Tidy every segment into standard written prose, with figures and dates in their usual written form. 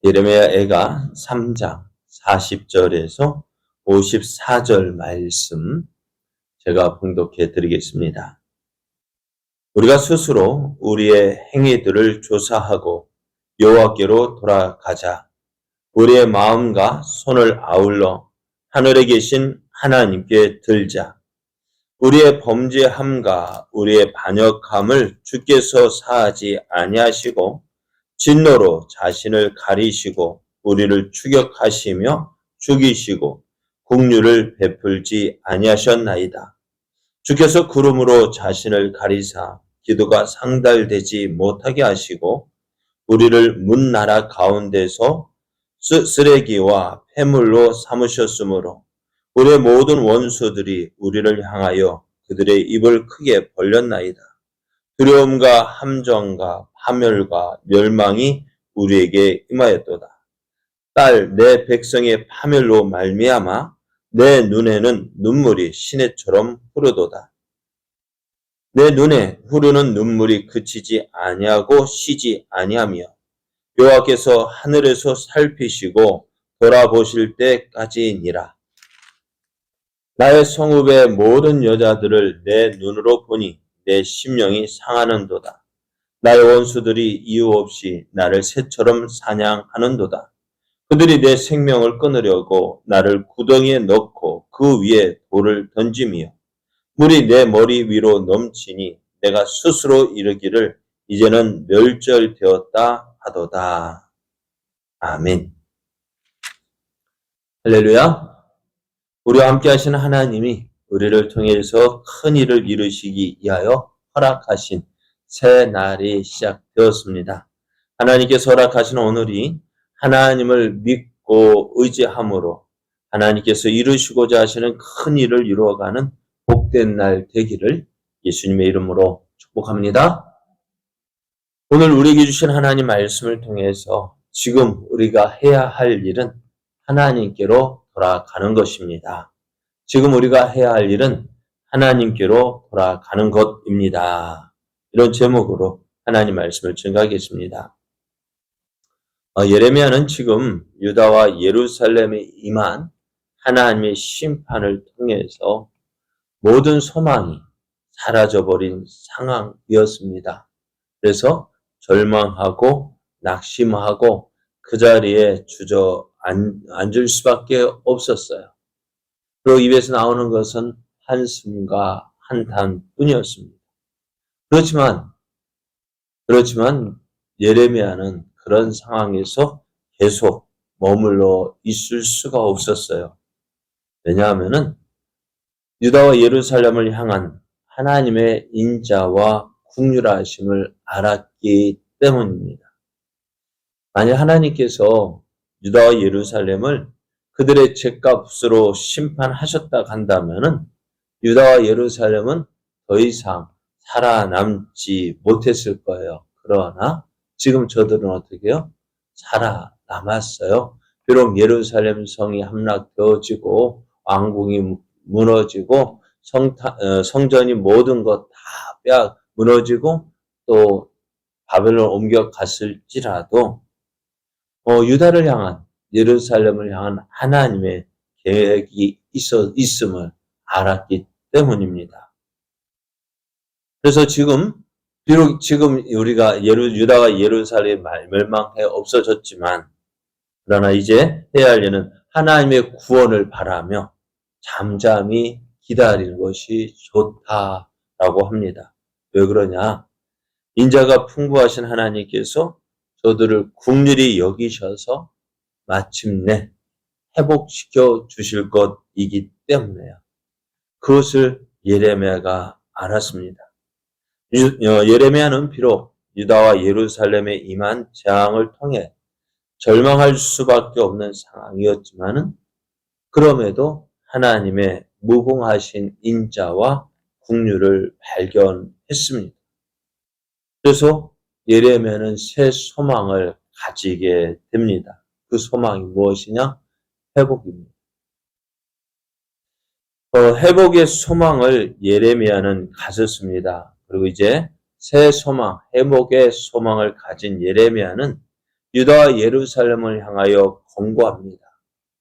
예레미야애가 3장 40절에서 54절 말씀 제가 봉독해 드리겠습니다. 우리가 스스로 우리의 행위들을 조사하고 여호와께로 돌아가자. 우리의 마음과 손을 아울러 하늘에 계신 하나님께 들자. 우리의 범죄함과 우리의 반역함을 주께서 사하지 아니하시고 진노로 자신을 가리시고 우리를 추격하시며 죽이시고 긍휼을 베풀지 아니하셨나이다. 주께서 구름으로 자신을 가리사 기도가 상달되지 못하게 하시고 우리를 문나라 가운데서 쓰레기와 폐물로 삼으셨으므로 우리의 모든 원수들이 우리를 향하여 그들의 입을 크게 벌렸나이다. 두려움과 함정과 파멸과 멸망이 우리에게 임하였도다. 딸, 내 백성의 파멸로 말미암아 내 눈에는 눈물이 시내처럼 흐르도다. 내 눈에 흐르는 눈물이 그치지 아니하고 쉬지 아니하며 여호와께서 하늘에서 살피시고 돌아보실 때까지니라. 나의 성읍의 모든 여자들을 내 눈으로 보니 내 심령이 상하는도다. 나의 원수들이 이유 없이 나를 새처럼 사냥하는도다. 그들이 내 생명을 끊으려고 나를 구덩이에 넣고 그 위에 돌을 던지며 물이 내 머리 위로 넘치니 내가 스스로 이르기를 이제는 멸절되었다 하도다. 아멘. 할렐루야. 우리와 함께 하시는 하나님이 우리를 통해서 큰 일을 이루시기 위하여 허락하신 새 날이 시작되었습니다. 하나님께서 허락하신 오늘이 하나님을 믿고 의지함으로 하나님께서 이루시고자 하시는 큰 일을 이루어가는 복된 날 되기를 예수님의 이름으로 축복합니다. 오늘 우리에게 주신 하나님 말씀을 통해서 지금 우리가 해야 할 일은 하나님께로 돌아가는 것입니다. 지금 우리가 해야 할 일은 하나님께로 돌아가는 것입니다. 이런 제목으로 하나님 말씀을 증거하겠습니다. 예레미야는 지금 유다와 예루살렘에 임한 하나님의 심판을 통해서 모든 소망이 사라져버린 상황이었습니다. 그래서 절망하고 낙심하고 그 자리에 앉을 수밖에 없었어요. 그리고 입에서 나오는 것은 한숨과 한탄뿐이었습니다. 그렇지만 예레미야는 그런 상황에서 계속 머물러 있을 수가 없었어요. 왜냐하면은 유다와 예루살렘을 향한 하나님의 인자와 긍휼하심을 알았기 때문입니다. 만약 하나님께서 유다와 예루살렘을 그들의 죄값으로 심판하셨다 한다면은 유다와 예루살렘은 더 이상 살아남지 못했을 거예요. 그러나 지금 저들은 어떻게 해요? 살아남았어요. 비록 예루살렘 성이 함락되어지고 왕궁이 무너지고 성전이 모든 것 다 무너지고 또 바벨론 옮겨갔을지라도 유다를 향한 예루살렘을 향한 하나님의 계획이 있음을 알았기 때문입니다. 그래서 비록 지금 우리가 유다와 예루살렘 멸망해 없어졌지만 그러나 이제 해야 할 일은 하나님의 구원을 바라며 잠잠히 기다리는 것이 좋다라고 합니다. 왜 그러냐? 인자가 풍부하신 하나님께서 저들을 긍휼히 여기셔서 마침내 회복시켜 주실 것이기 때문에요. 그것을 예레미야가 알았습니다. 예레미야는 비록 유다와 예루살렘에 임한 재앙을 통해 절망할 수밖에 없는 상황이었지만은 그럼에도 하나님의 무궁하신 인자와 긍휼을 발견했습니다. 그래서 예레미야는 새 소망을 가지게 됩니다. 그 소망이 무엇이냐? 회복입니다. 회복의 소망을 예레미야는 가졌습니다. 그리고 이제 새 소망, 회복의 소망을 가진 예레미야는 유다와 예루살렘을 향하여 권고합니다.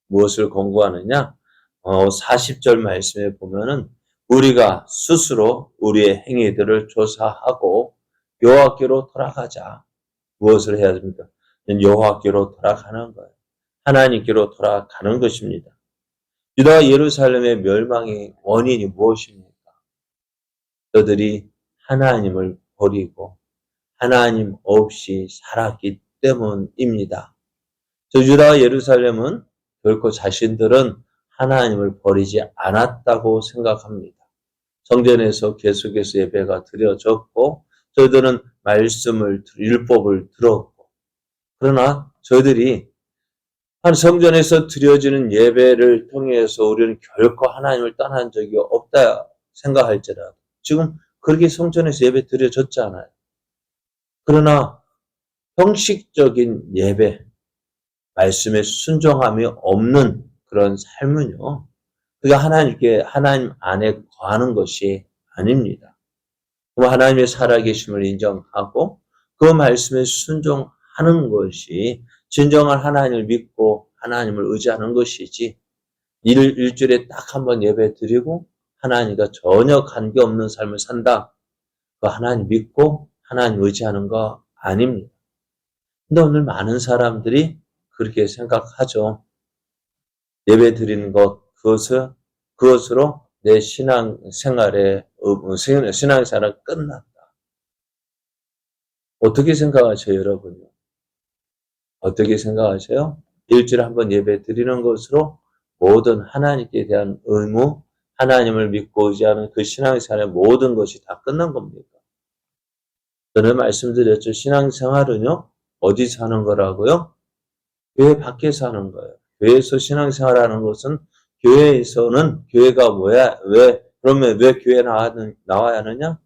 무엇을 권고하느냐? 40절 말씀에 보면은 우리가 스스로 우리의 행위들을 조사하고 여호와께로 돌아가자. 무엇을 해야 됩니까? 여호와께로 돌아가는 거예요. 하나님께로 돌아가는 것입니다. 유다와 예루살렘의 멸망의 원인이 무엇입니까? 그들이 하나님을 버리고 하나님 없이 살았기 때문입니다. 유다와 예루살렘은 결코 자신들은 하나님을 버리지 않았다고 생각합니다. 성전에서 계속해서 예배가 드려졌고 저희들은 말씀을, 율법을 들었고 그러나 저희들이 한 성전에서 드려지는 예배를 통해서 우리는 결코 하나님을 떠난 적이 없다 생각할지라도 지금 그렇게 성전에서 예배 드려졌잖아요. 그러나 형식적인 예배, 말씀에 순종함이 없는 그런 삶은요. 그게 하나님 안에 거하는 것이 아닙니다. 그럼 하나님의 살아계심을 인정하고 그 말씀에 순종하는 것이 진정한 하나님을 믿고 하나님을 의지하는 것이지 일주일에 딱 한 번 예배 드리고 하나님과 전혀 관계없는 삶을 산다. 그 하나님 믿고 하나님 의지하는 거 아닙니다. 근데 오늘 많은 사람들이 그렇게 생각하죠. 예배 드리는 그것으로 내 신앙생활은 끝났다. 어떻게 생각하세요, 여러분요? 어떻게 생각하세요? 일주일에 한 번 예배 드리는 것으로 모든 하나님께 대한 의무, 하나님을 믿고 의지하는 그 신앙생활의 모든 것이 다 끝난 겁니까? 전에 말씀드렸죠. 신앙생활은요, 어디서 하는 거라고요? 교회 밖에서 하는 거예요. 교회에서 신앙생활하는 것은 교회가 뭐야? 그러면 왜 교회에 나와야 하느냐?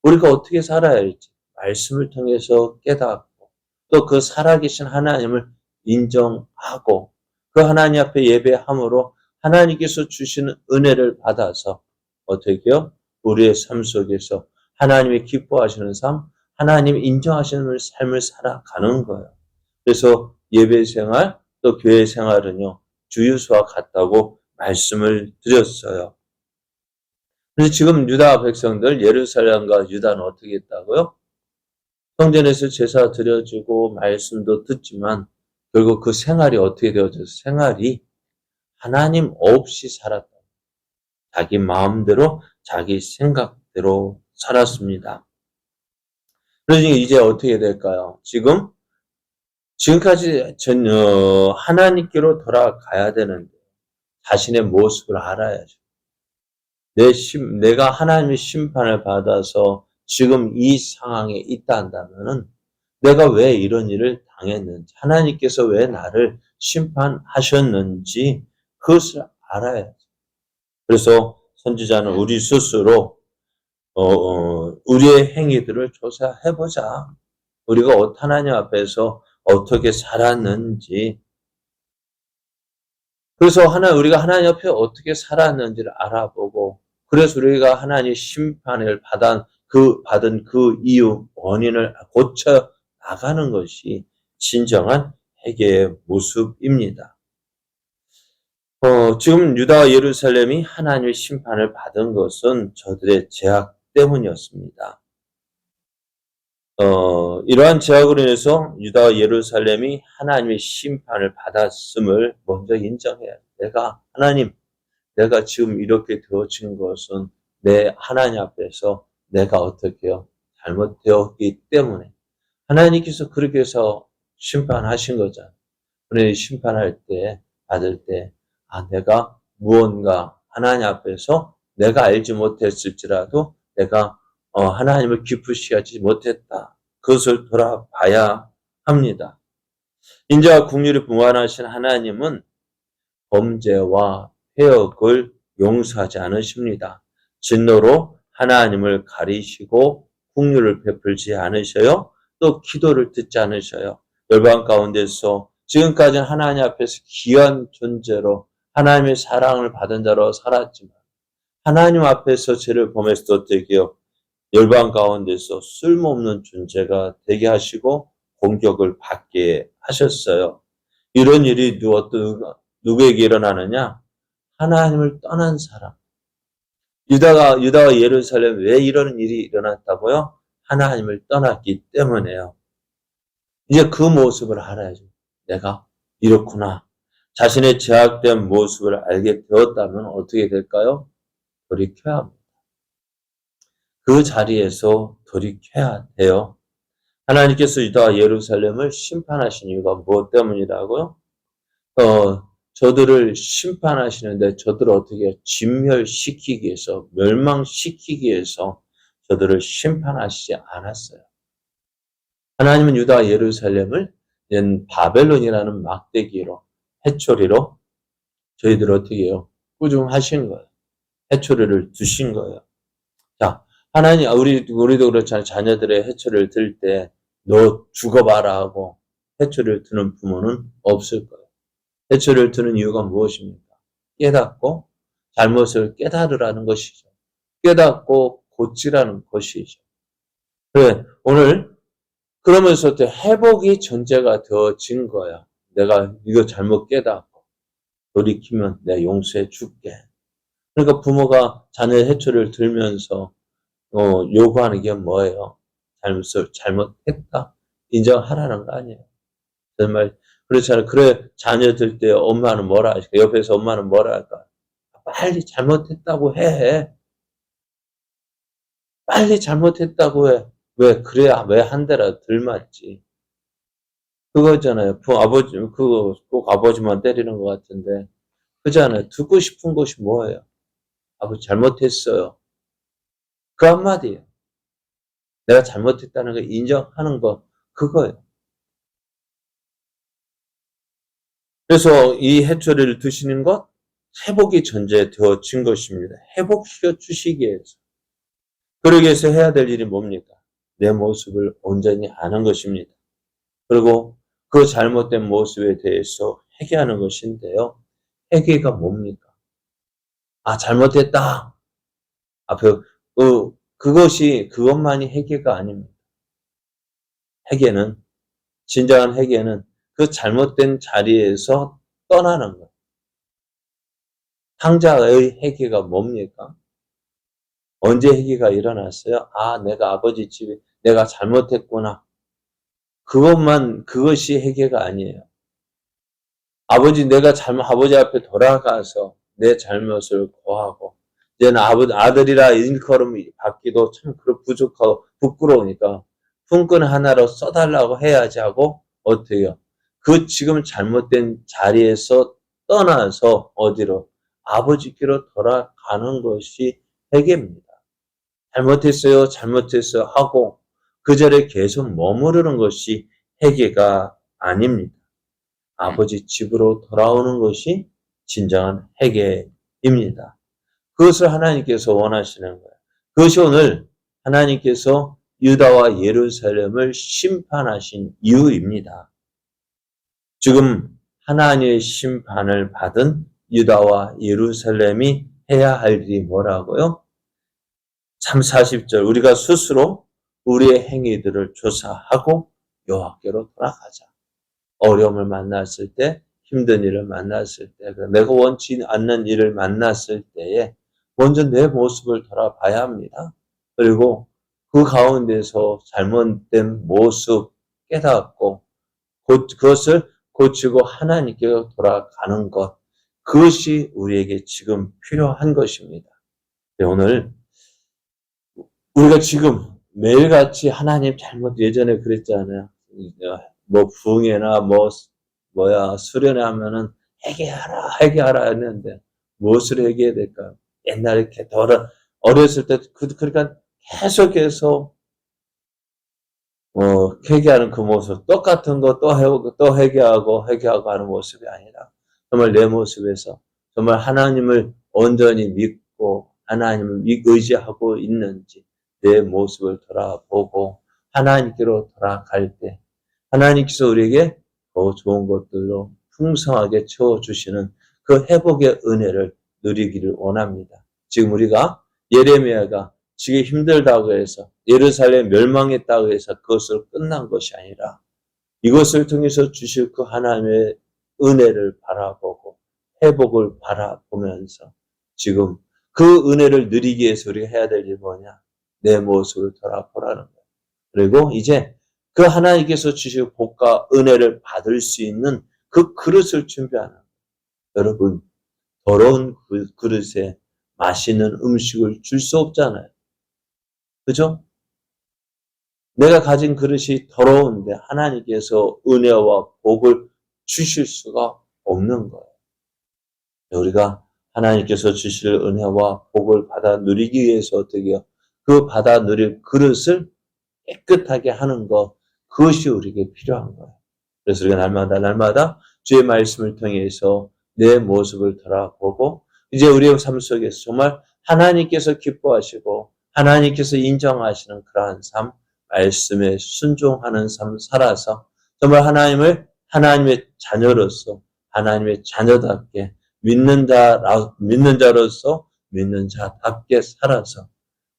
우리가 어떻게 살아야 할지 말씀을 통해서 깨닫고 또 그 살아계신 하나님을 인정하고 그 하나님 앞에 예배함으로 하나님께서 주시는 은혜를 받아서 어떻게 해요? 우리의 삶 속에서 하나님이 기뻐하시는 삶, 하나님 인정하시는 삶을 살아가는 거예요. 그래서 예배 생활 또 교회 생활은요. 주유소와 같다고 말씀을 드렸어요. 그래서 지금 유다 백성들 예루살렘과 유다는 어떻게 했다고요? 성전에서 제사 드려지고 말씀도 듣지만 결국 그 생활이 어떻게 되어져서 생활이 하나님 없이 살았다. 자기 마음대로 자기 생각대로 살았습니다. 그래서 이제 어떻게 될까요? 지금까지 하나님께로 돌아가야 되는데 자신의 모습을 알아야죠. 내가 하나님의 심판을 받아서 지금 이 상황에 있다 한다면은 내가 왜 이런 일을 당했는지, 하나님께서 왜 나를 심판하셨는지 그것을 알아야죠. 그래서 선지자는 우리 스스로 우리의 행위들을 조사해보자. 우리가 하나님 앞에서 어떻게 살았는지. 그래서 우리가 하나님 앞에 어떻게 살았는지를 알아보고, 그래서 우리가 하나님의 심판을 받은 그 이유, 원인을 고쳐 나가는 것이 진정한 회개의 모습입니다. 지금 유다와 예루살렘이 하나님의 심판을 받은 것은 저들의 죄악 때문이었습니다. 이러한 죄악으로 인해서 유다와 예루살렘이 하나님의 심판을 받았음을 먼저 인정해야 해요. 내가 지금 이렇게 되어진 것은 내 하나님 앞에서 내가 어떻게 해요? 잘못되었기 때문에 하나님께서 그렇게 해서 심판하신 거잖아요. 그런데 받을 때 내가 무언가 하나님 앞에서 내가 알지 못했을지라도 내가 하나님을 기쁘시게 하지 못했다. 그것을 돌아봐야 합니다. 인자와 긍휼이 무한하신 하나님은 범죄와 회역을 용서하지 않으십니다. 진노로 하나님을 가리시고 긍휼을 베풀지 않으셔요. 또 기도를 듣지 않으셔요. 열방 가운데서 지금까지는 하나님 앞에서 귀한 존재로 하나님의 사랑을 받은 자로 살았지만 하나님 앞에서 죄를 범했을 때 어떻게 해요? 열방 가운데서 쓸모없는 존재가 되게 하시고 공격을 받게 하셨어요. 이런 일이 누구에게 일어나느냐? 하나님을 떠난 사람. 유다와 예루살렘 왜 이런 일이 일어났다고요? 하나님을 떠났기 때문에요. 이제 그 모습을 알아야죠. 내가 이렇구나. 자신의 제약된 모습을 알게 되었다면 어떻게 될까요? 돌이켜야 합니다. 그 자리에서 돌이켜야 돼요. 하나님께서 유다와 예루살렘을 심판하신 이유가 무엇 때문이라고요? 저들을 심판하시는데 저들을 어떻게 해요? 진멸시키기 위해서, 멸망시키기 위해서 저들을 심판하시지 않았어요. 하나님은 유다와 예루살렘을 바벨론이라는 막대기로, 해초리로 저희들을 어떻게 해요? 꾸중하신 거예요. 해초리를 두신 거예요. 자, 하나님, 우리도 그렇잖아요. 자녀들의 해초리를 들 때, 너 죽어봐라 하고 해초리를 드는 부모는 없을 거예요. 해초리를 드는 이유가 무엇입니까? 깨닫고 잘못을 깨달으라는 것이죠. 깨닫고 고치라는 것이죠. 그래, 오늘 그러면서 또 회복이 전제가 되어진 거야. 내가 이거 잘못 깨닫고 돌이키면 내가 용서해 줄게. 그러니까 부모가 자녀의 해초리를 들면서 요구하는 게 뭐예요? 잘못했다. 인정하라는 거 아니에요. 정말 그렇잖아요. 그래, 자녀들 때 엄마는 뭐라 하실까? 옆에서 엄마는 뭐라 할까? 빨리 잘못했다고 해. 빨리 잘못했다고 해. 왜? 그래야 왜 한 대라도 덜 맞지. 그거잖아요. 그거 꼭 아버지만 때리는 것 같은데. 그잖아요. 듣고 싶은 것이 뭐예요? 아버지 잘못했어요. 그 한마디예요. 내가 잘못했다는 걸 인정하는 거, 그거예요. 그래서 이 해초리를 드시는 것, 회복이 전제되어진 것입니다. 회복시켜 주시기 위해서. 그러기 위해서 해야 될 일이 뭡니까? 내 모습을 온전히 아는 것입니다. 그리고 그 잘못된 모습에 대해서 회개하는 것인데요. 회개가 뭡니까? 잘못했다. 그것만이 회개가 아닙니다. 진정한 회개는 그 잘못된 자리에서 떠나는 거예요. 당자의 회개가 뭡니까? 언제 회개가 일어났어요? 내가 아버지 집에 내가 잘못했구나. 그것이 회개가 아니에요. 아버지 앞에 돌아가서 내 잘못을 고하고, 이제는 아들이라 일컬음 받기도 참 부족하고 부끄러우니까 품꾼 하나로 써달라고 해야지 하고, 어떻게 해요? 그 지금 잘못된 자리에서 떠나서 어디로? 아버지께로 돌아가는 것이 회개입니다. 잘못했어요 하고 그 자리에 계속 머무르는 것이 회개가 아닙니다. 아버지 집으로 돌아오는 것이 진정한 회개입니다. 그것을 하나님께서 원하시는 거예요. 그것이 오늘 하나님께서 유다와 예루살렘을 심판하신 이유입니다. 지금 하나님의 심판을 받은 유다와 예루살렘이 해야 할 일이 뭐라고요? 3, 40절 우리가 스스로 우리의 행위들을 조사하고 여호와께로 돌아가자. 어려움을 만났을 때, 힘든 일을 만났을 때, 내가 원치 않는 일을 만났을 때에 먼저 내 모습을 돌아봐야 합니다. 그리고 그 가운데서 잘못된 모습 깨닫고 그것을 고치고 하나님께로 돌아가는 것, 그것이 우리에게 지금 필요한 것입니다. 오늘 우리가 지금 매일같이 하나님 예전에 그랬잖아요. 부흥회나 수련회 하면은 회개하라 했는데, 무엇을 회개해야 될까요? 옛날에 이렇게 어렸을 때, 그러니까 계속해서, 회개하는 그 모습, 똑같은 거 또 해오고, 또 회개하고 하는 모습이 아니라, 정말 내 모습에서, 정말 하나님을 온전히 믿고, 하나님을 의지하고 있는지, 내 모습을 돌아보고, 하나님께로 돌아갈 때, 하나님께서 우리에게 더 좋은 것들로 풍성하게 채워주시는 그 회복의 은혜를 누리기를 원합니다. 지금 우리가 예레미야가 지금 힘들다고 해서 예루살렘 멸망했다고 해서 그것으로 끝난 것이 아니라 이것을 통해서 주실 그 하나님의 은혜를 바라보고 회복을 바라보면서 지금 그 은혜를 누리기 위해서 우리가 해야 될 일이 뭐냐? 내 모습을 돌아보라는 거예요. 그리고 이제 그 하나님께서 주실 복과 은혜를 받을 수 있는 그 그릇을 준비하는 거예요. 여러분, 더러운 그 그릇에 맛있는 음식을 줄 수 없잖아요. 그죠? 내가 가진 그릇이 더러운데 하나님께서 은혜와 복을 주실 수가 없는 거예요. 우리가 하나님께서 주실 은혜와 복을 받아 누리기 위해서 어떻게 해요? 그 받아 누릴 그릇을 깨끗하게 하는 것, 그것이 우리에게 필요한 거예요. 그래서 우리가 날마다 주의 말씀을 통해서 내 모습을 돌아보고 이제 우리의 삶 속에서 정말 하나님께서 기뻐하시고 하나님께서 인정하시는 그러한 삶, 말씀에 순종하는 삶 살아서 정말 하나님의 자녀로서 하나님의 자녀답게 믿는 자로서 믿는 자답게 살아서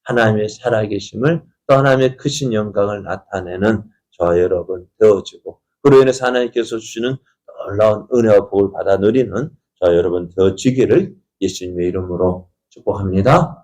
하나님의 살아계심을 또 하나님의 크신 영광을 나타내는 저와 여러분 되어지고 그로 인해서 하나님께서 주시는 놀라운 은혜와 복을 받아 누리는 저와 여러분 되어지기를 예수님의 이름으로 축복합니다.